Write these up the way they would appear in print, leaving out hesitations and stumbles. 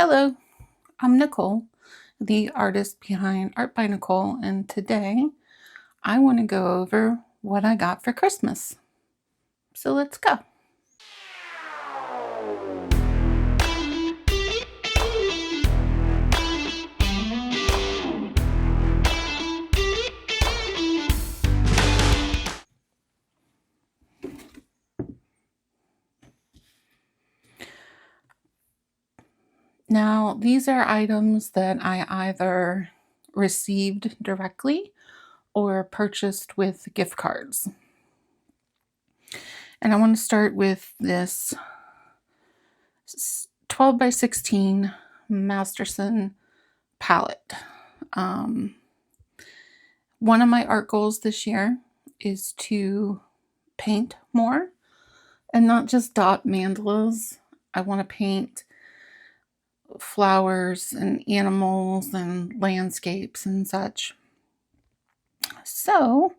Hello, I'm Nicole, the artist behind Art by Nicole, and today I want to go over what I got for Christmas. So let's go. Now, these are items that I either received directly or purchased with gift cards. And I want to start with this 12 by 16 Masterson palette. One of my art goals this year is to paint more and not just dot mandalas. I want to paint flowers and animals and landscapes and such. So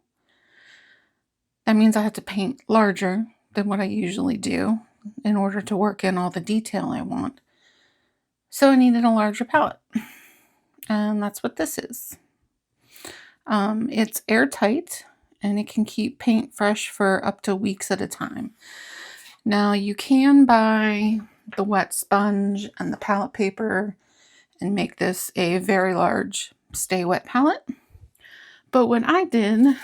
that means I have to paint larger than what I usually do in order to work in all the detail I want. So I needed a larger palette, and that's what this is. It's airtight and it can keep paint fresh for up to weeks at a time. Now you can buy the wet sponge and the palette paper and make this a very large stay wet palette. But what I did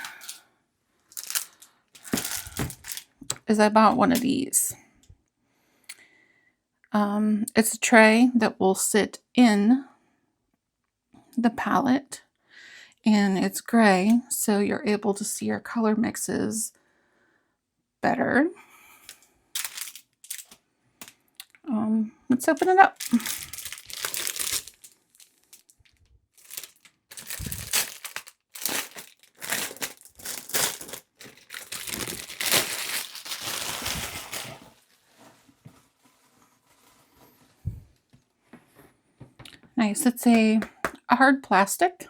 is I bought one of these. It's a tray that will sit in the palette, and it's gray, so you're able to see your color mixes better. Let's open it up. Nice. It's a hard plastic.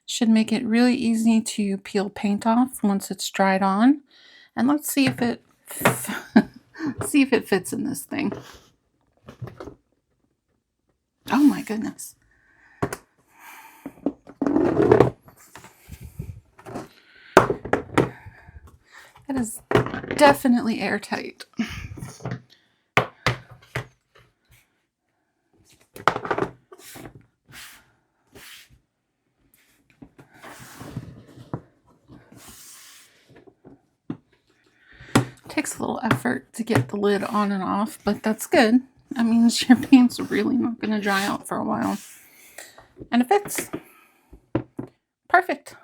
Should make it really easy to peel paint off once it's dried on. And let's see if it fits in this thing. Oh my goodness. That is definitely airtight. Takes a little effort to get the lid on and off, but that's good. That means your paint's really not going to dry out for a while. And it fits. Perfect.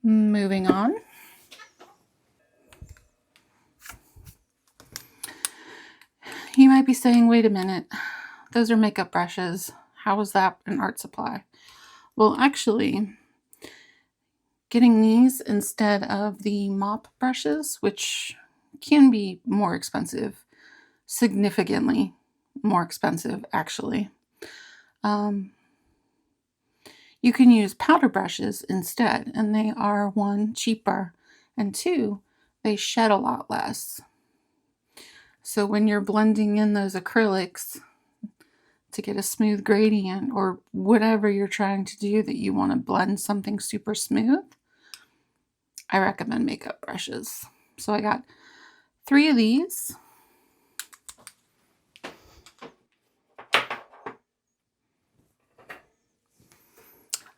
Moving on. You might be saying, wait a minute, those are makeup brushes. How is that an art supply? Well, actually, getting these instead of the mop brushes, which can be more expensive, significantly more expensive actually. You can use powder brushes instead, and they are, one, cheaper, and two, they shed a lot less. So when you're blending in those acrylics to get a smooth gradient, or whatever you're trying to do that you want to blend something super smooth, I recommend makeup brushes. So I got 3 of these.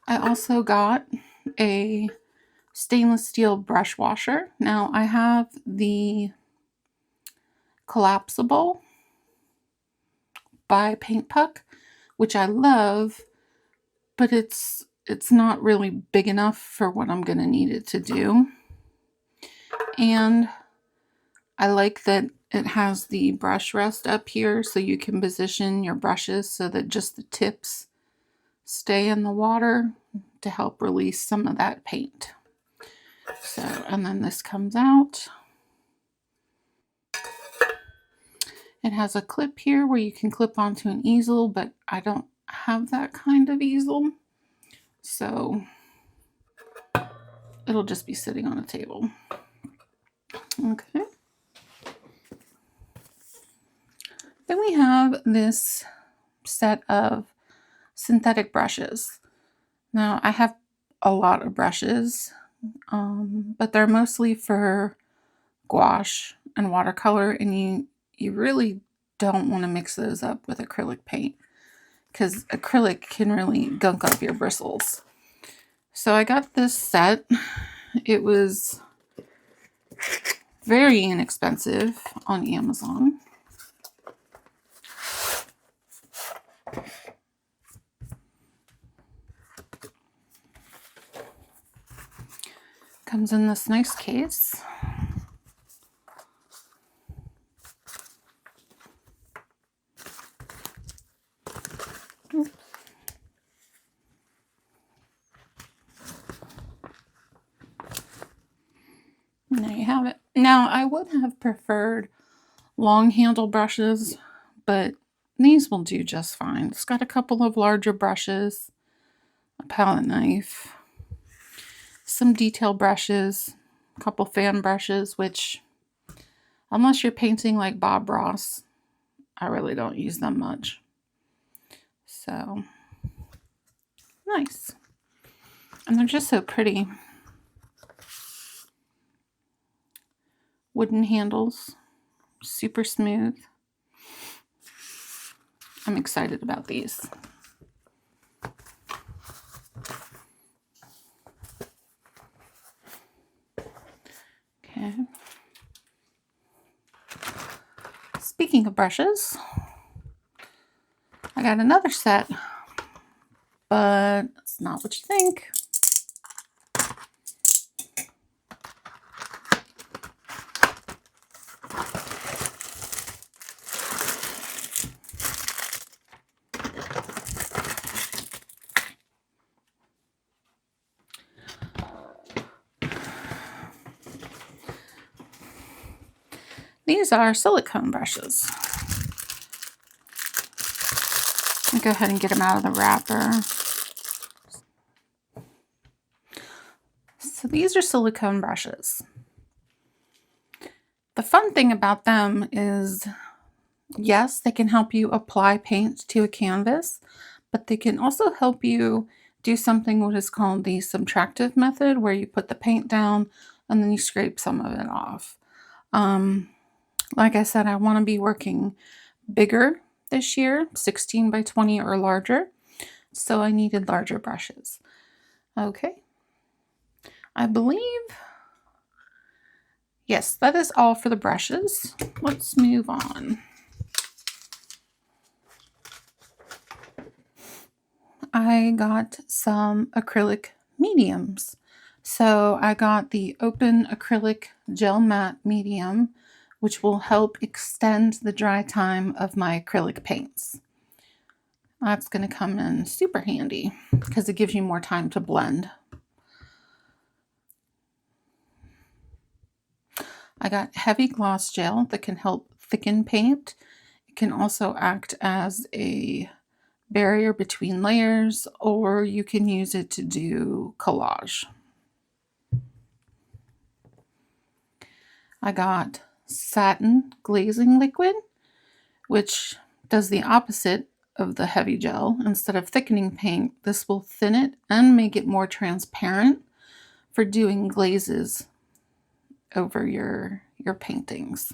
I also got a stainless steel brush washer. Now I have the collapsible by Paint Puck, which I love, but it's not really big enough for what I'm going to need it to do. And I like that it has the brush rest up here, so you can position your brushes so that just the tips stay in the water to help release some of that paint. So, and then this comes out. It has a clip here where you can clip onto an easel, but I don't have that kind of easel, so it'll just be sitting on a table. Okay. Then we have this set of synthetic brushes. Now, I have a lot of brushes, but they're mostly for gouache and watercolor, and you really don't want to mix those up with acrylic paint because acrylic can really gunk up your bristles. So I got this set. It was very inexpensive on Amazon. Comes in this nice case. Oops. And there you have it. Now, I would have preferred long handle brushes, but these will do just fine. It's got a couple of larger brushes, a palette knife, some detail brushes, a couple fan brushes, which, unless you're painting like Bob Ross, I really don't use them much. So, nice. And they're just so pretty. Wooden handles, super smooth. I'm excited about these. Okay. Speaking of brushes, I got another set, but it's not what you think. These are silicone brushes. I'll go ahead and get them out of the wrapper. So these are silicone brushes. The fun thing about them is, yes, they can help you apply paint to a canvas, but they can also help you do something what is called the subtractive method, where you put the paint down and then you scrape some of it off. Like I said, I want to be working bigger this year, 16 by 20 or larger, so I needed larger brushes. Okay, I believe, yes, that is all for the brushes. Let's move on. I got some acrylic mediums. So I got the Open Acrylic Gel Matte Medium, which will help extend the dry time of my acrylic paints. That's going to come in super handy because it gives you more time to blend. I got heavy gloss gel that can help thicken paint. It can also act as a barrier between layers, or you can use it to do collage. I got satin glazing liquid, which does the opposite of the heavy gel. Instead of thickening paint, this will thin it and make it more transparent for doing glazes over your paintings.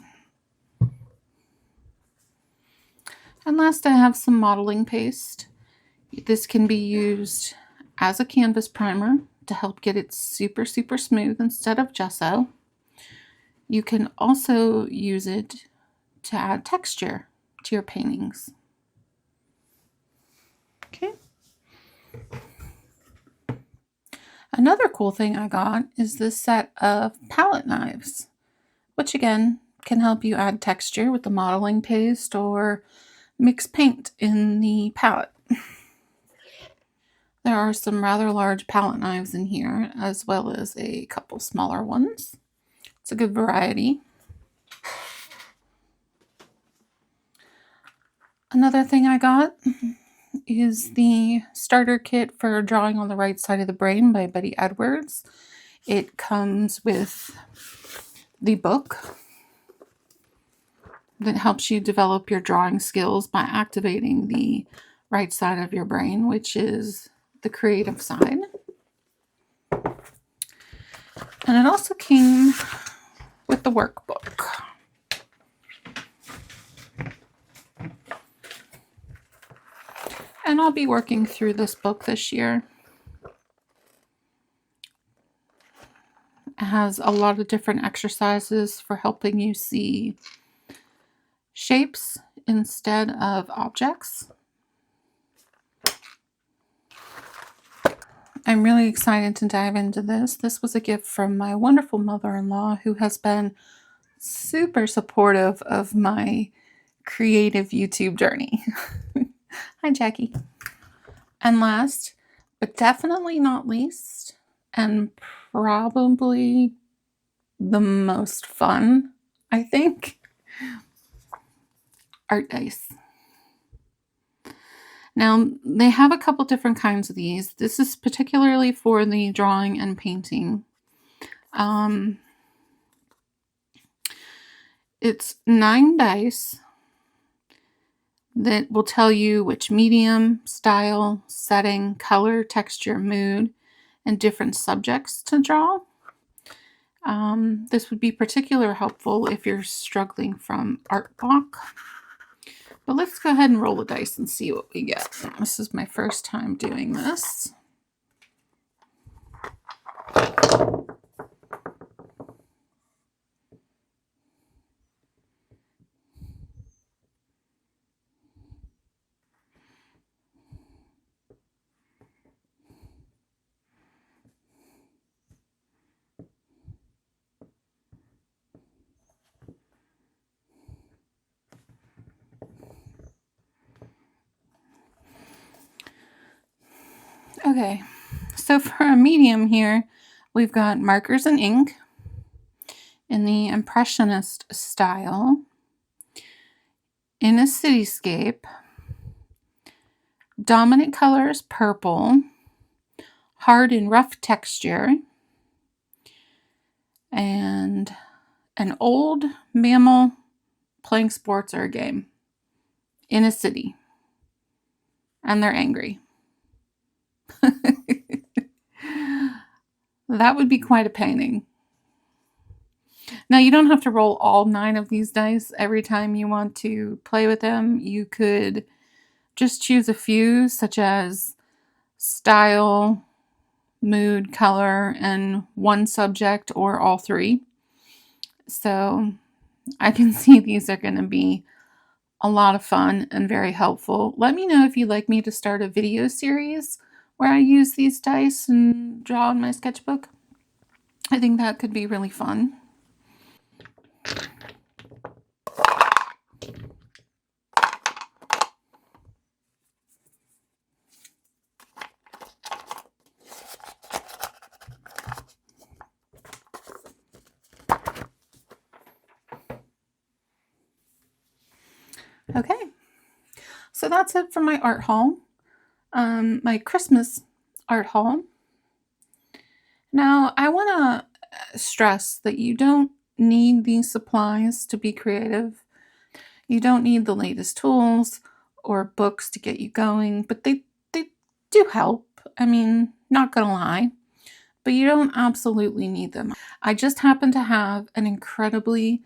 And last, I have some modeling paste. This can be used as a canvas primer to help get it super, super smooth instead of gesso. You can also use it to add texture to your paintings. Okay. Another cool thing I got is this set of palette knives, which again can help you add texture with the modeling paste or mix paint in the palette. There are some rather large palette knives in here, as well as a couple smaller ones. It's a good variety. Another thing I got is the starter kit for Drawing on the Right Side of the Brain by Betty Edwards. It comes with the book, that helps you develop your drawing skills by activating the right side of your brain, which is the creative side. And it also came with the workbook. And I'll be working through this book this year. It has a lot of different exercises for helping you see shapes instead of objects. I'm really excited to dive into this. This was a gift from my wonderful mother-in-law, who has been super supportive of my creative YouTube journey. Hi, Jackie. And last, but definitely not least, and probably the most fun, I think, art dice. Now, they have a couple different kinds of these. This is particularly for the drawing and painting. It's 9 dice that will tell you which medium, style, setting, color, texture, mood, and different subjects to draw. This would be particularly helpful if you're struggling from art block. But let's go ahead and roll the dice and see what we get. This is my first time doing this. Okay, so for a medium here, we've got markers and ink in the Impressionist style, in a cityscape, dominant color is purple, hard and rough texture, and an old mammal playing sports or a game in a city, and they're angry. That would be quite a painting. Now, you don't have to roll all 9 of these dice every time you want to play with them. You could just choose a few, such as style, mood, color, and one subject, or all 3. So I can see these are going to be a lot of fun and very helpful. Let me know if you'd like me to start a video series where I use these dice and draw in my sketchbook. I think that could be really fun. Okay, so that's it for my art haul, my Christmas art haul. Now, I want to stress that you don't need these supplies to be creative. You don't need the latest tools or books to get you going, but they do help. I mean, not gonna lie, but you don't absolutely need them. I just happen to have an incredibly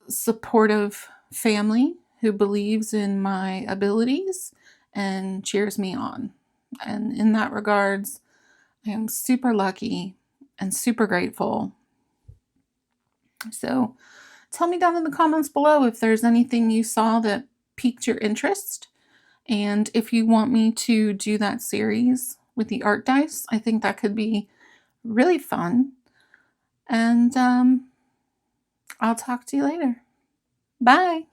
supportive family who believes in my abilities and cheers me on. And in that regards, I am super lucky and super grateful. So tell me down in the comments below if there's anything you saw that piqued your interest. And if you want me to do that series with the art dice, I think that could be really fun. And I'll talk to you later. Bye.